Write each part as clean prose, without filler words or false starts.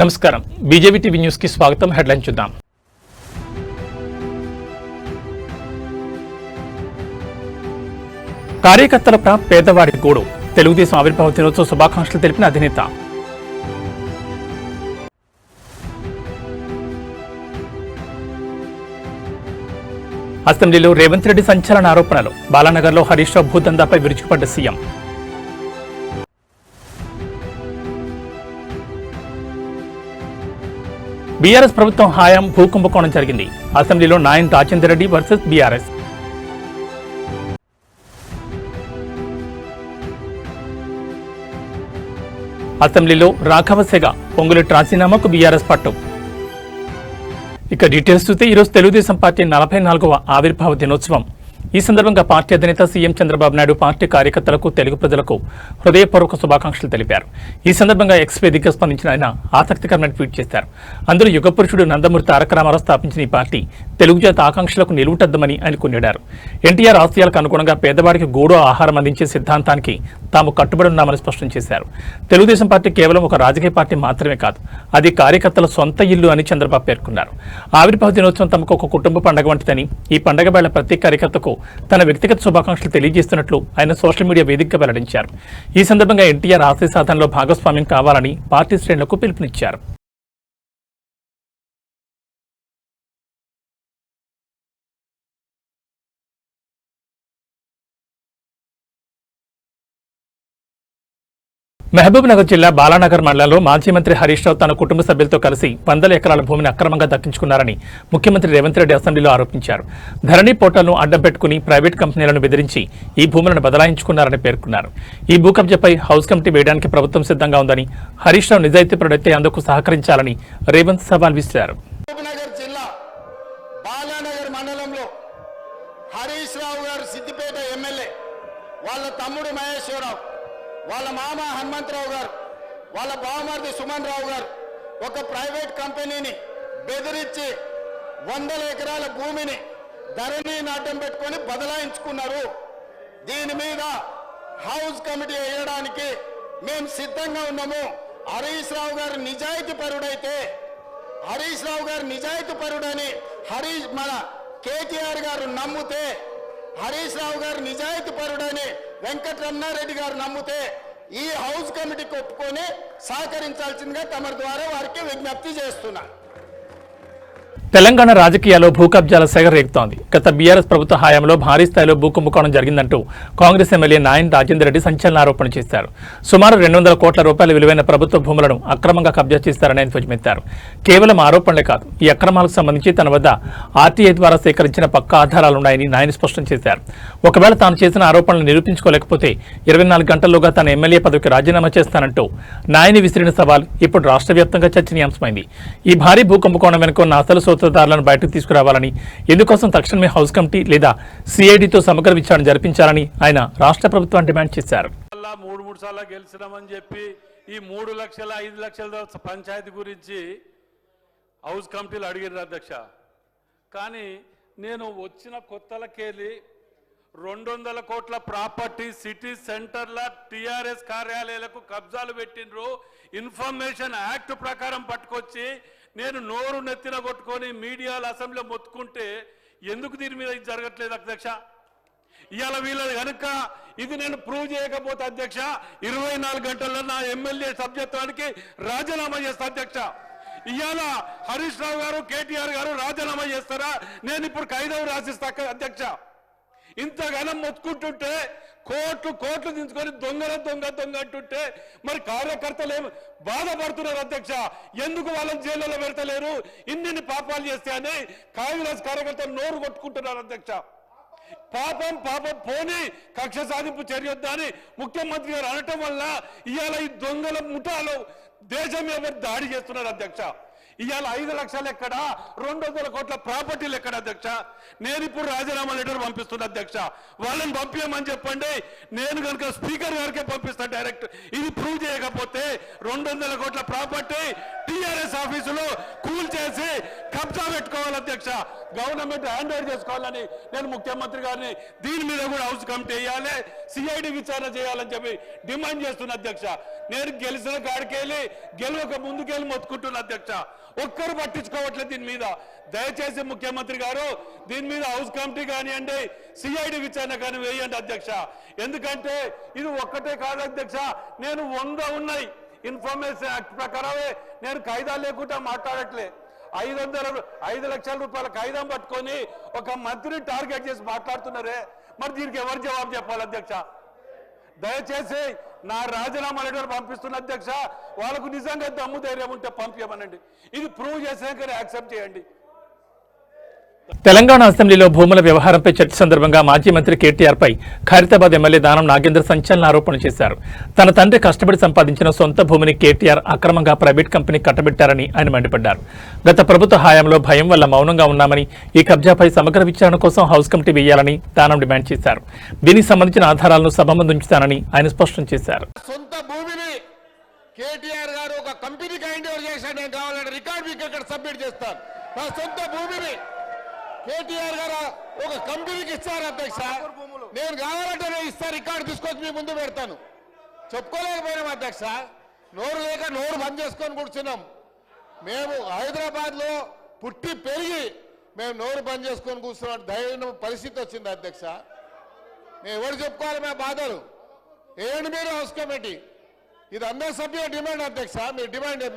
నమస్కారం BJP TV news కి స్వాగతం. హెడ్లైన్ చూద్దాం. కార్యకర్తల పేదవాడి గోడు. తెలుగుదేశం ఆవిర్భావ దినోత్సవ శుభాకాంక్షలు తెలిపిన అధినేత. అసెంబ్లీలో రేవంత్ రెడ్డి సంచలన ఆరోపణలు. బాలానగర్లో హరీష్ రావు భూదందాపై విరుచుకుపడ్డ సీఎం. బీఆర్ఎస్ ప్రభుత్వం హయాం భూకుంభకోణం జరిగింది. అసెంబ్లీలో నాయన్ రాజేందర్ రెడ్డి వర్సెస్ బీఆర్ఎస్. అసెంబ్లీలో రాఘవసేగ పొంగులెట్టి రాజీనామాకు బీఆర్ఎస్ పట్టు. ఇక డీటెయిల్స్ చూస్తే ఈరోజు తెలుగుదేశం పార్టీ 44వ ఆవిర్భావ దినోత్సవం. ఈ సందర్భంగా పార్టీ అధినేత సీఎం చంద్రబాబు నాయుడు పార్టీ కార్యకర్తలకు, తెలుగు ప్రజలకు హృదయపూర్వక శుభాకాంక్షలు తెలిపారు. ఈ సందర్భంగా ఎక్స్ వేదికగా స్పందించిన ఆయన ఆసక్తికరమైన ట్వీట్ చేశారు. అందులో యుగపురుషుడు నందమూరి తారక రామారావు స్థాపించిన ఈ పార్టీ తెలుగు జాతి ఆకాంక్షలకు నిలువుటద్దమని ఆయన కొనియాడారు. ఎన్టీఆర్ ఆశయాలకు అనుగుణంగా పేదవాడికి గూడు ఆహారం అందించే సిద్ధాంతానికి తాము కట్టుబడి ఉన్నామని స్పష్టం చేశారు. తెలుగుదేశం పార్టీ కేవలం ఒక రాజకీయ పార్టీ మాత్రమే కాదు, అది కార్యకర్తల సొంత ఇల్లు అని చంద్రబాబు పేర్కొన్నారు. ఆవిర్భావ దినోత్సవం తమకు ఒక కుటుంబ పండుగ వంటిదని, ఈ పండుగ వేళ ప్రతి కార్యకర్తకు తన వ్యక్తిగత శుభాకాంక్షలు తెలియజేస్తున్నట్లు ఆయన సోషల్ మీడియా వేదికగా వెల్లడించారు. ఈ సందర్భంగా ఎన్టీఆర్ ఆశయ సాధనలో భాగస్వామ్యం కావాలని పార్టీ శ్రేణులకు పిలుపునిచ్చారు. మహబూబ్ నగర్ జిల్లా బాలానగర్ మండలంలో మాజీ మంత్రి హరీష్ రావు తన కుటుంబ సభ్యులతో కలిసి 100 ఎకరాల భూమిని అక్రమంగా దక్కించుకున్నారని ముఖ్యమంత్రి రేవంత్ రెడ్డి అసెంబ్లీలో ఆరోపించారు. ధరణి పోర్టల్ను అడ్డం పెట్టుకుని ప్రైవేట్ కంపెనీలను బెదిరించి ఈ భూములను బదలాయించుకున్నారని పేర్కొన్నారు. ఈ భూ కబ్జాపై హౌస్ కమిటీ వేయడానికి ప్రభుత్వం సిద్ధంగా ఉందని, హరీష్ రావు నిజాయితీపరుడైతే అందుకు సహకరించాలని రేవంత్ సవాల్ విసిరారు. వాళ్ళ మామ హనుమంతరావు గారు, వాళ్ళ బావమరిది సుమన్ రావు గారు ఒక ప్రైవేట్ కంపెనీని బెదిరించి 100 ఎకరాల భూమిని ధరణి నాటం పెట్టుకొని బదలాయించుకున్నారు. దీని మీద హౌస్ కమిటీ వేయడానికి మేము సిద్ధంగా ఉన్నాము. హరీష్ రావు గారు నిజాయితీ పరుడని మన కేటీఆర్ గారు నమ్మితే, హరీష్ రావు గారు నిజాయితీ పరుడని వెంకటరమణారెడ్డి గారు నమ్మితే ఈ హౌస్ కమిటీకి ఒప్పుకొని సహకరించాల్సిందిగా తమ ద్వారా వారికి విజ్ఞప్తి చేస్తున్నారు. తెలంగాణ రాజకీయాల్లో భూ కబ్జాల సెగ రేగుతోంది. గత బీఆర్ఎస్ ప్రభుత్వ హయాంలో భారీ స్థాయిలో భూ కుంభకోణం జరిగిందంటూ కాంగ్రెస్ ఎమ్మెల్యే నాయన్ రాజేందర్ రెడ్డి సంచలన ఆరోపణ చేశారు. సుమారు 200 కోట్ల రూపాయల విలువైన ప్రభుత్వ భూములను అక్రమంగా కబ్జా చేశారని ఆయన ధ్వజమెత్తారు. కేవలం ఆరోపణలే కాదు, ఈ అక్రమాలకు సంబంధించి తన వద్ద ఆర్టీఐ ద్వారా సేకరించిన పక్కా ఆధారాలున్నాయని నాయన్ స్పష్టం చేశారు. ఒకవేళ తాను చేసిన ఆరోపణలు నిరూపించుకోలేకపోతే 24 గంటల్లోగా తన ఎమ్మెల్యే పదవికి రాజీనామా చేస్తానంటూ నాయని విసిరిన సవాల్ ఇప్పుడు రాష్ట్ర వ్యాప్తంగా చర్చనీయాంశమైంది. ఈ భారీ భూ కుంభకోణం వెనుక ఉన్న అసలు సూత్రధారులను బయటకు తీసుకురావాలని, ఇందుకోసం తక్షణమే హౌస్ కమిటీ లేదా సిఐడితో సమగ్ర విచారణ జరిపించాలని ఆయన రాష్ట్ర ప్రభుత్వాన్ని డిమాండ్ చేశారు. 3 సార్లు గెలిచినామని చెప్పి ఈ 3 లక్షల 5 లక్షల పంచాయతీ గురించి హౌస్ కమిటీలు అడిగారు అధ్యక్ష. కానీ నేను వచ్చిన కొత్తలకెళ్ళి 200 కోట్ల ప్రాపర్టీ సిటీ సెంటర్ల టీఆర్ఎస్ కార్యాలయాలకు కబ్జాలు పెట్టినరు. ఇన్ఫర్మేషన్ యాక్ట్ ప్రకారం పట్టుకొచ్చి నేను నోరు నెత్తిన కొట్టుకొని మీడియాలో అసెంబ్లీలో మొత్తుకుంటే ఎందుకు దీని మీద ఇది జరగట్లేదు అధ్యక్ష? ఇవాళ వీళ్ళది కనుక ఇది నేను ప్రూవ్ చేయకపోతే అధ్యక్ష 24 గంటల్లో నా ఎమ్మెల్యే సభ్యత్వానికి రాజీనామా చేస్తా అధ్యక్ష. ఇవాళ హరీష్ రావు గారు, కేటీఆర్ గారు రాజీనామా చేస్తారా? నేను ఇప్పుడు ఖైదవు రాసిస్తా అధ్యక్ష. ఇంతగానం మొత్తుకుంటుంటే కోట్లు దించుకొని దొంగ అంటుంటే మరి కార్యకర్తలు ఏం బాధపడుతున్నారు అధ్యక్ష? ఎందుకు వాళ్ళని జైల్లో పెడతలేరు? ఇన్ని పాపాలు చేస్తే అని కాంగ్రెస్ కార్యకర్తలు నోరు కొట్టుకుంటున్నారు అధ్యక్ష. పాపం పోని కక్ష సాధింపు చర్యొద్దని ముఖ్యమంత్రి గారు అనటం వల్ల ఇవాళ ఈ దొంగల ముఠాలు దేశం మీద దాడి చేస్తున్నారు అధ్యక్ష. ఇవాళ 5 లక్షలు ఎక్కడ, 200 కోట్ల ప్రాపర్టీలు ఎక్కడ అధ్యక్ష? నేను ఇప్పుడు రాజీనామా లెటర్ పంపిస్తున్నా అధ్యక్ష. వాళ్ళని పంపించమని చెప్పండి, నేను కనుక స్పీకర్ గారికే పంపిస్తాను డైరెక్ట్. ఇది ప్రూవ్ చేయకపోతే 200 కోట్ల ప్రాపర్టీ బీఆర్ఎస్ ఆఫీసులు కూల్ చేసి కబ్జా పెట్టుకోవాలి అధ్యక్ష. గవర్నమెంట్ హ్యాండ్ ఓవర్ చేసుకోవాలని నేను ముఖ్యమంత్రి గారిని దీని మీద కూడా హౌస్ కమిటీ వేయాలి, సిఐడి విచారణ చేయాలని చెప్పి డిమాండ్ చేస్తున్నా అధ్యక్ష. నేను గెలిచిన కాడికెళ్ళి గెలవక ముందుకెళ్ళి మొత్తుకుంటున్నా అధ్యక్ష. ఒక్కరు పట్టించుకోవట్లేదు దీని మీద. దయచేసి ముఖ్యమంత్రి గారు దీని మీద హౌస్ కమిటీ కానివ్వండి, సిఐడి విచారణ కానీ వేయండి అధ్యక్ష. ఎందుకంటే ఇది ఒక్కటే కాదు అధ్యక్ష, నేను 100 ఉన్నాయి ఇన్ఫర్మేషన్ యాక్ట్ ప్రకారమే నేను కాయిదాలు లేకుండా మాట్లాడట్లే. 5 లక్షల రూపాయల కాయిదాం పట్టుకొని ఒక మంత్రిని టార్గెట్ చేసి మాట్లాడుతున్నారే, మరి దీనికి ఎవరు జవాబు చెప్పాలి అధ్యక్ష? దయచేసి నా రాజీనామా లెటర్ పంపిస్తున్న అధ్యక్ష. వాళ్ళకు నిజంగా దమ్ము ధైర్యం ఉంటే పంపించమనండి. ఇది ప్రూవ్ చేసాకనే యాక్సెప్ట్ చేయండి. తెలంగాణ అసెంబ్లీలో భూముల వ్యవహారంపై చర్చ సందర్భంగా మాజీ మంత్రి కేటీఆర్ పై ఖైరతాబాద్ ఎమ్మెల్యే దానం నాగేంద్ర సంచలన ఆరోపణలు చేశారు. తన తండ్రి కష్టపడి సంపాదించిన సొంత భూమిని కేటీఆర్ అక్రమంగా ప్రైవేట్ కంపెనీ కట్టబెట్టారని ఆయన మండిపడ్డారు. గత ప్రభుత్వ హయాంలో భయం వల్ల మౌనంగా ఉన్నామని, ఈ కబ్జాపై సమగ్ర విచారణ కోసం హౌస్ కమిటీ వేయాలని దానం డిమాండ్ చేశారు. దీనికి సంబంధించిన ఆధారాలను సభ ముందు ఉంచుతానని ఆయన స్పష్టం చేశారు. సొంత భూమిని కేటీఆర్ గారు ఒక కంపెనీకి హ్యాండ్ ఓవర్ చేశాడు. నేను కావాలంటే రికార్డ్ మీకు ఇక్కడ సబ్మిట్ చేస్తాను. నా సొంత భూమిని కేటీఆర్ గారు ఒక కంపెనీకి ఇచ్చారు అధ్యక్ష. నేను కావాలంటే నేను ఇస్తాను, రికార్డు తీసుకొచ్చి మీ ముందు పెడతాను. చెప్పుకోలేకపోయినాం అధ్యక్ష, నోరు లేక నోరు బంద్ చేసుకొని కూర్చున్నాం. మేము హైదరాబాద్లో పుట్టి పెరిగి మేము నోరు బంద్ చేసుకొని కూర్చున్నాం ధైర్యం పరిస్థితి వచ్చింది అధ్యక్ష. మేము ఎవరు చెప్పుకోవాలి మా బాధలు? ఏంటి మీరు హౌస్ కమిటీ? ఇది అందరి సభ్యుల డిమాండ్ అధ్యక్ష. మీరు డిమాండ్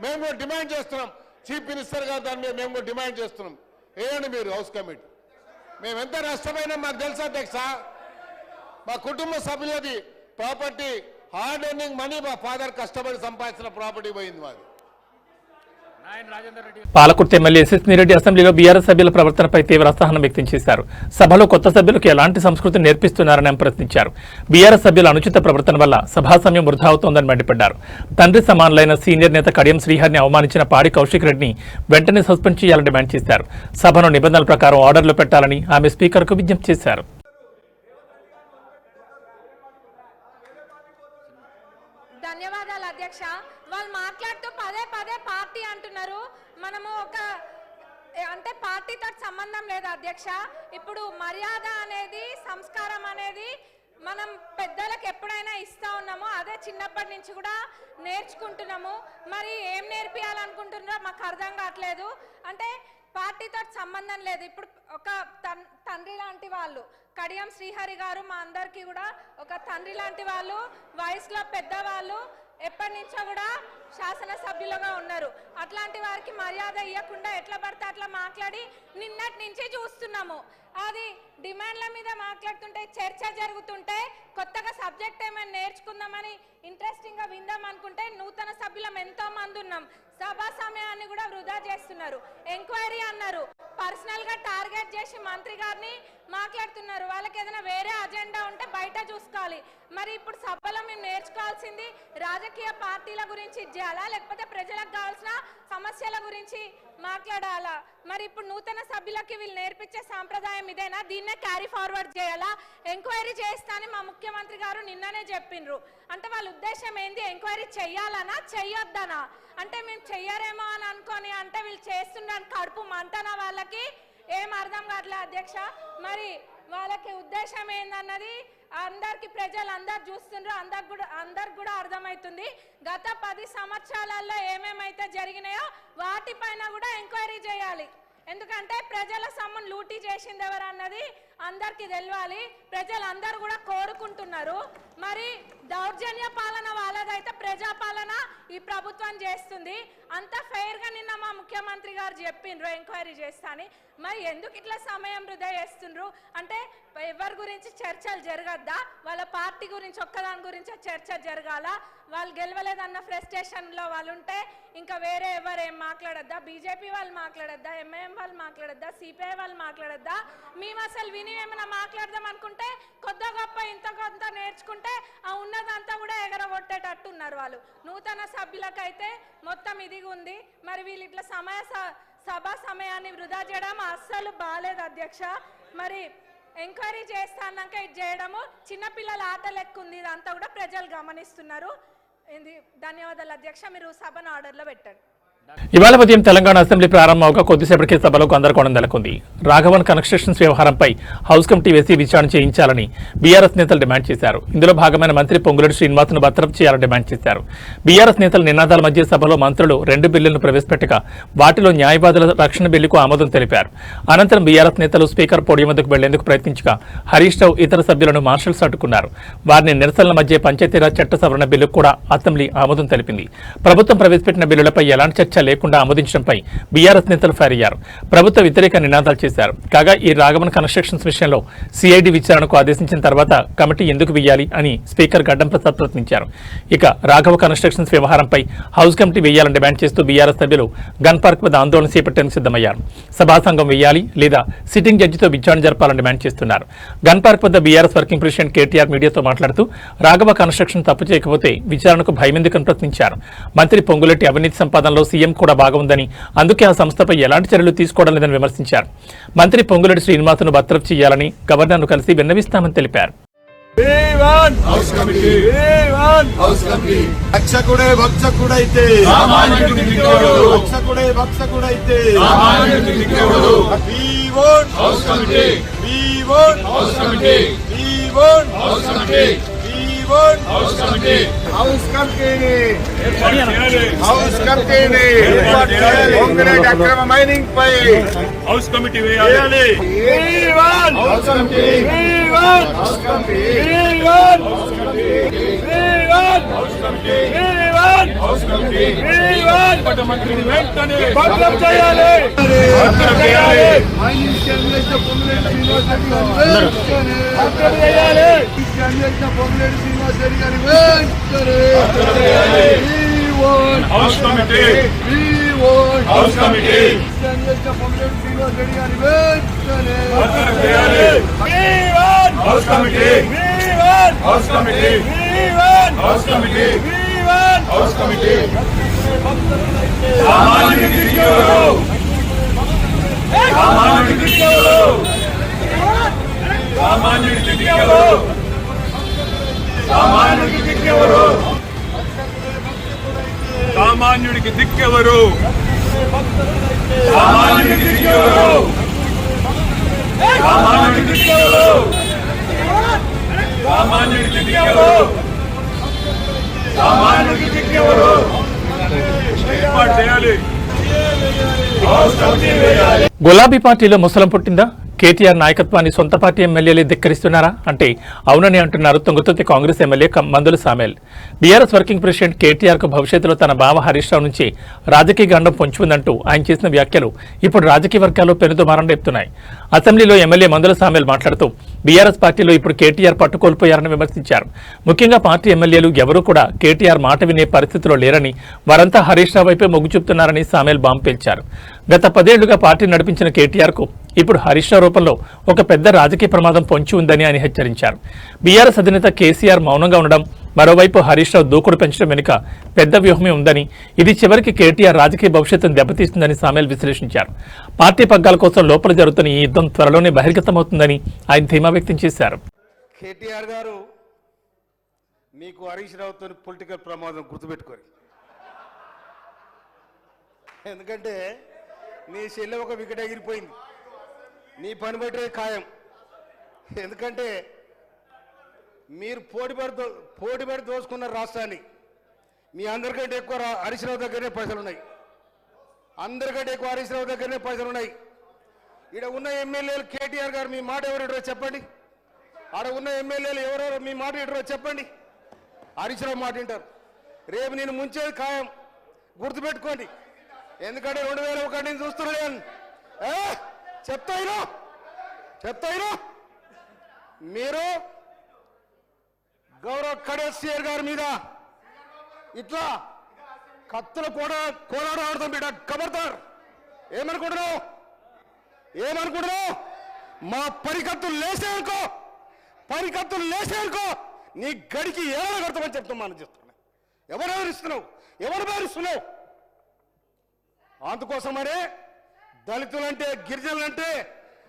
మేము కూడా డిమాండ్ చేస్తున్నాం. చీఫ్ మినిస్టర్ గారు దాని మీద మేము కూడా డిమాండ్ చేస్తున్నాం. ఏంటి మీరు హౌస్ కమిటీ? మేము ఎంత నష్టమైనా మాకు తెలుసు అధ్యక్ష. మా కుటుంబ సభ్యులది ప్రాపర్టీ, హార్డ్ ఎర్నింగ్ మనీ, మా ఫాదర్ కష్టపడి సంపాదించిన ప్రాపర్టీ పోయింది మాది. పాలకుర్తి ఎమ్మెల్యే ఎస్ఎస్నిరెడ్డి అసెంబ్లీలో బీఆర్ఎస్ సభ్యుల ప్రవర్తనపై తీవ్ర అసహనం వ్యక్తం చేశారు. సభలో కొత్త సభ్యులకు ఎలాంటి సంస్కృతిని నేర్పిస్తున్నారని ఆయన ప్రశ్నించారు. బీఆర్ఎస్ సభ్యుల అనుచిత ప్రవర్తన వల్ల సభా సమయం వృధా అవుతోందని మండిపడ్డారు. తండ్రి సమానులైన సీనియర్ నేత కడియం శ్రీహరిని అవమానించిన పాడి కౌశిక్ రెడ్డిని వెంటనే సస్పెండ్ చేయాలని డిమాండ్ చేశారు. సభను నిబంధనల ప్రకారం ఆర్డర్లు పెట్టాలని ఆమె స్పీకర్కు విజ్ఞప్తి చేశారు. ధన్యవాదాలు అధ్యక్ష. వాళ్ళు మాట్లాడుతూ పదే పార్టీ అంటున్నారు. మనము అంటే పార్టీతో సంబంధం లేదు అధ్యక్ష. ఇప్పుడు మర్యాద అనేది, సంస్కారం అనేది మనం పెద్దలకు ఎప్పుడైనా ఇస్తా ఉన్నామో అదే చిన్నప్పటి నుంచి కూడా నేర్చుకుంటున్నాము. మరి ఏం నేర్పియాలనుకుంటున్నారో మాకు అర్థం కావట్లేదు. అంటే పార్టీతో సంబంధం లేదు. ఇప్పుడు ఒక తండ్రి లాంటి వాళ్ళు కడియం శ్రీహరి గారు మా అందరికీ కూడా ఒక తండ్రి లాంటి వాళ్ళు, వయసులో పెద్దవాళ్ళు, ఎప్పటి నుంచో కూడా శాసనసభ్యులుగా ఉన్నారు. అట్లాంటి వారికి మర్యాద ఇవ్వకుండా ఎట్లా పడితే అట్లా మాట్లాడి నిన్నటి నుంచి చూస్తున్నాము. అది డిమాండ్ల మీద మాట్లాడుతుంటే, చర్చ జరుగుతుంటే, కొత్తగా సబ్జెక్ట్ ఏమైనా నేర్చుకుందామని ఇంట్రెస్టింగ్గా విందాం అనుకుంటే నూతన సభ్యులం ఎంతో మంది ఉన్నాం. సభా సమయాన్ని కూడా వృధా చేస్తున్నారు. ఎంక్వైరీ అన్నారు, పర్సనల్గా టార్గెట్ చేసి మంత్రి గారిని మాట్లాడుతున్నారు. వాళ్ళకి ఏదైనా వేరే అజెండా ఉంటే బయట చూసుకోవాలి. మరి ఇప్పుడు సభలో మేము నేర్చుకోవాల్సింది రాజకీయ పార్టీల గురించి చేయాలా, లేకపోతే ప్రజలకు కావాల్సిన సమస్యల గురించి మాట్లాడాలా? మరి ఇప్పుడు నూతన సభ్యులకి వీళ్ళు నేర్పించే సాంప్రదాయం ఇదేనా? దీన్నే క్యారీ ఫార్వర్డ్ చేయాలా? ఎంక్వైరీ చేస్తానని మా ముఖ్యమంత్రి గారు నిన్ననే చెప్పిండ్రు. అంటే వాళ్ళ ఉద్దేశం ఏంది? ఎంక్వైరీ చెయ్యాలనా చెయ్యొద్దనా? అంటే మేము చెయ్యరేమో అని అనుకొని అంటే వీళ్ళు చేస్తున్నాను కడుపు మంటనా? వాళ్ళకి ఏం అర్థం కావట్లేదు అధ్యక్ష. మరి వాళ్ళకి ఉద్దేశం ఏందన్నది అందరికి ప్రజలందరూ చూస్తుండ్రు, అందరికి కూడా అర్థమవుతుంది. గత 10 సంవత్సరాలలో ఏమేమైతే జరిగినాయో వాటిపైన కూడా ఎంక్వైరీ చేయాలి. ఎందుకంటే ప్రజల సొమ్మును లూటీ చేసింది ఎవరు అన్నది అందరికి తెలియాలి. ప్రజలందరూ కూడా కోరుకుంటున్నారు. మరి దౌర్జన్య పాలన వాళ్ళదైతే ప్రజాపాలన ఈ ప్రభుత్వం చేస్తుంది. అంత ఫెయిర్గా నిన్న మా ముఖ్యమంత్రి గారు చెప్పిండ్రు ఎంక్వైరీ చేస్తా అని. మరి ఎందుకు ఇట్లా సమయం వృధా చేస్తుండ్రు? అంటే ఎవరి గురించి చర్చలు జరగద్దా? వాళ్ళ పార్టీ గురించి ఒక్కదాని గురించి చర్చ జరగాల? వాళ్ళు గెలవలేదన్న ఫ్రస్ట్రేషన్లో వాళ్ళు ఉంటే ఇంకా వేరే ఎవరు ఏం మాట్లాడద్దా? బీజేపీ వాళ్ళు మాట్లాడద్దా? ఎంఐఎం వాళ్ళు మాట్లాడద్దా? సిపిఐ వాళ్ళు మాట్లాడద్దా? మేము అసలు విని ఏమైనా మాట్లాడదాం అనుకుంటే కొద్ది గొప్ప ఇంత కొంత నేర్చుకుంటే ఆ ఉన్నదంతా కూడా ఎగరగొట్టేటట్టు ఉన్నారు వాళ్ళు. నూతన సభ్యులకైతే మొత్తం ఇది ఉంది. మరి వీళ్ళు ఇట్లా సభా సమయాన్ని వృధా చేయడం అస్సలు బాలేదు అధ్యక్ష. మరి ఎంక్వైరీ చేస్తాన్నాక ఇది చేయడము చిన్నపిల్లల ఆట లెక్క ఉంది. ఇదంతా కూడా ప్రజలు గమనిస్తున్నారు. ధన్యవాదాలు అధ్యక్ష. మీరు సభను ఆర్డర్లో పెట్టండి. ఇవాళ ఉదయం తెలంగాణ అసెంబ్లీ ప్రారంభంగా కొద్దిసేపటికే సభలో గందరగోళం నెలకొంది. రాఘవన్ కన్స్ట్రక్షన్స్ వ్యవహారంపై హౌస్ కమిటీ వేసి విచారణ చేయించాలని బీఆర్ఎస్ నేతలు డిమాండ్ చేశారు. ఇందులో భాగమైన మంత్రి పొంగులేటి శ్రీనివాస్ను బర్తరఫ్ చేయాలని డిమాండ్ చేశారు. బీఆర్ఎస్ నేతల నినాదాల మధ్య సభలో మంత్రులు 2 బిల్లులను ప్రవేశపెట్టగా వాటిలో న్యాయవాదుల రక్షణ బిల్లుకు ఆమోదం తెలిపారు. అనంతరం బీఆర్ఎస్ నేతలు స్పీకర్ పోడియం వద్దకు వెళ్లేందుకు ప్రయత్నించగా హరీష్ రావు ఇతర సభ్యులను మార్షల్స్ అడ్డుకున్నారు. వారిని నిరసనల మధ్య పంచాయతీరాజ్ చట్ట సవరణ బిల్లుకు కూడా అసెంబ్లీ ఆమోదం తెలిపింది. ప్రభుత్వం ప్రవేశపెట్టిన బిల్లులపై ఎలాంటి చర్చ లేకుండా ఆమోదించడంపై బీఆర్ఎస్ నేతలు ఫైర్ అయ్యారు. ప్రభుత్వ వ్యతిరేక నినాదాలు చేశారు. కాగా ఈ రాఘవన్ కన్స్ట్రక్షన్స్ విషయంలో సిఐడి విచారణకు ఆదేశించిన తర్వాత కమిటీ ఎందుకు వేయాలి అని స్పీకర్ గడ్డం ప్రసాద్ ప్రశ్నించారు. ఇక రాఘవ కన్స్ట్రక్షన్స్ వ్యవహారంపై హౌస్ కమిటీ వేయాలని డిమాండ్ చేస్తూ బీఆర్ఎస్ సభ్యులు గన్ పార్క్ వద్ద ఆందోళన చేపట్టేందుకు సిద్ధమయ్యారు. సభాసంఘం వేయాలి లేదా సిట్టింగ్ జడ్జితో విచారణ జరపాలని డిమాండ్ చేస్తున్నారు. గన్ పార్క్ వద్ద బీఆర్ఎస్ వర్కింగ్ ప్రెసిడెంట్ కేటీఆర్ మీడియాతో మాట్లాడుతూ రాఘవ కన్స్ట్రక్షన్ తప్పు చేయకపోతే విచారణకు భయమెందుకని ప్రశ్నించారు. మంత్రి పొంగులేటి అవినీతి సంపాదనలో సీఎం కూడా భాగముందని, అందుకే ఆ సంస్థపై ఎలాంటి చర్యలు తీసుకోవడం లేదని విమర్శించారు. మంత్రి పొంగులేటి శ్రీనివాస్ను బర్తరఫ్ చేయాలని గవర్నర్ను కలిసి విన్నవిస్తామని తెలిపారు. అక్రమ మైనింగ్ పై హౌస్ కమిటీ వేయాలి. మంత్రిని వెంటనే బర్తరఫ్ చేయాలి. House committee house committee house committee house committee house committee house committee సామాన్యుడికి దిక్కెవరు? సామాన్యుడికి దిక్కెవరు? సామాన్యుడికి దిక్కెవరు? సామాన్యుడికి దిక్కెవరు? సామాన్యుడికి దిక్కెవరు? సామాన్యుడికి దిక్కెవరు? సామాన్యుడికి దిక్కెవరు? సామాన్యుడికి దిక్కెవరు? సామాన్యుడికి దిక్కెవరు? ఏర్పాటు చేయాలి. గులాబీ పార్టీలో ముసలం పుట్టిందా? కేటీఆర్ నాయకత్వాన్ని సొంత పార్టీ ఎమ్మెల్యేలే ధిక్కరిస్తున్నారా అంటే అవునని అంటున్నారు తుంగతుర్తి కాంగ్రెస్ ఎమ్మెల్యే మందుల Samuel. BRS working president KTR కు భవిష్యత్తులో తన బావ హరీష్ రావు నుంచి రాజకీయ గండం పొంచి ఉందంటూ ఆయన చేసిన వ్యాఖ్యలు ఇప్పుడు రాజకీయ వర్గాల్లో పెనుదుమారం రేపుతున్నాయి. అసెంబ్లీలో ఎమ్మెల్యే మందుల సామెల్ మాట్లాడుతూ బీఆర్ఎస్ పార్టీలో ఇప్పుడు కేటీఆర్ పట్టుకోల్పోయారని విమర్శించారు. ముఖ్యంగా పార్టీ ఎమ్మెల్యేలు ఎవరూ కూడా కేటీఆర్ మాట వినే పరిస్థితిలో లేరని, వారంతా హరీష్ రావు వైపే మొగ్గు చూపుతున్నారని సామెల్ బాంబు పేల్చారు. గత 10 ఏళ్లుగా పార్టీ నడిపించిన కేటీఆర్ కు ఇప్పుడు హరీష్ రావు రూపంలో ఒక పెద్ద రాజకీయ ప్రమాదం పొంచి ఉందని ఆయన హెచ్చరించారు. బీఆర్ఎస్ అధినేత కేసీఆర్ మౌనంగా ఉండడం, మరోవైపు హరీష్ రావు దూకుడు పెంచడం వెనుక పెద్ద వ్యూహమే ఉందని, ఇది చివరికి కేటీఆర్ రాజకీయ భవిష్యత్తును దెబ్బతీస్తుందని సామెల్ విశ్లేషించారు. పార్టీ పగ్గాల కోసం లోపల జరుగుతున్న ఈ యుద్ధం త్వరలోనే బహిర్గతమవుతుందని ఆయన ధీమా వ్యక్తం చేశారు. కేటీఆర్ గారు, మీకు హరీష్ రావుతో పొలిటికల్ ప్రమాదం గుర్తుపెట్టుకోరు. ఎందుకంటే నీ చెల్లె ఒక వికెట్ ఎగిరిపోయింది, నీ పని బట్టే ఖాయం. ఎందుకంటే మీరు పోటీపడి దోచుకున్న రాష్ట్రాన్ని. మీ అందరికంటే ఎక్కువ హరీష్ రావు దగ్గరనే పైసలు ఉన్నాయి. అందరికంటే ఎక్కువ హరీష్ రావు దగ్గరనే పైసలు ఉన్నాయి. ఇక్కడ ఉన్న ఎమ్మెల్యేలు కేటీఆర్ గారు మీ మాట ఎవరు చెప్పండి. ఆడ ఉన్న ఎమ్మెల్యేలు ఎవరెవరు మీ మాట ఇటరో చెప్పండి. హరీష్ రావు మాట వింటారు. రేపు నేను ముంచేది ఖాయం, గుర్తుపెట్టుకోండి. ఎందుకంటే 2001 నుంచి చూస్తున్నాను. చెప్తాయినా మీరు గౌరవ కేసీఆర్ గారి మీద ఇట్లా కత్తులు కోలాడ ఆడుతాం బిడ్డ. కబర్దార్. ఏమనుకుంటున్నావు? మా పరికత్తులు లేసేనుకో నీ గడికి ఏమైనా కడతామని చెప్తామని చెప్తున్నా. ఎవరు బెదిరిస్తున్నావు? అందుకోసమనే దళితులంటే గిరిజనులంటే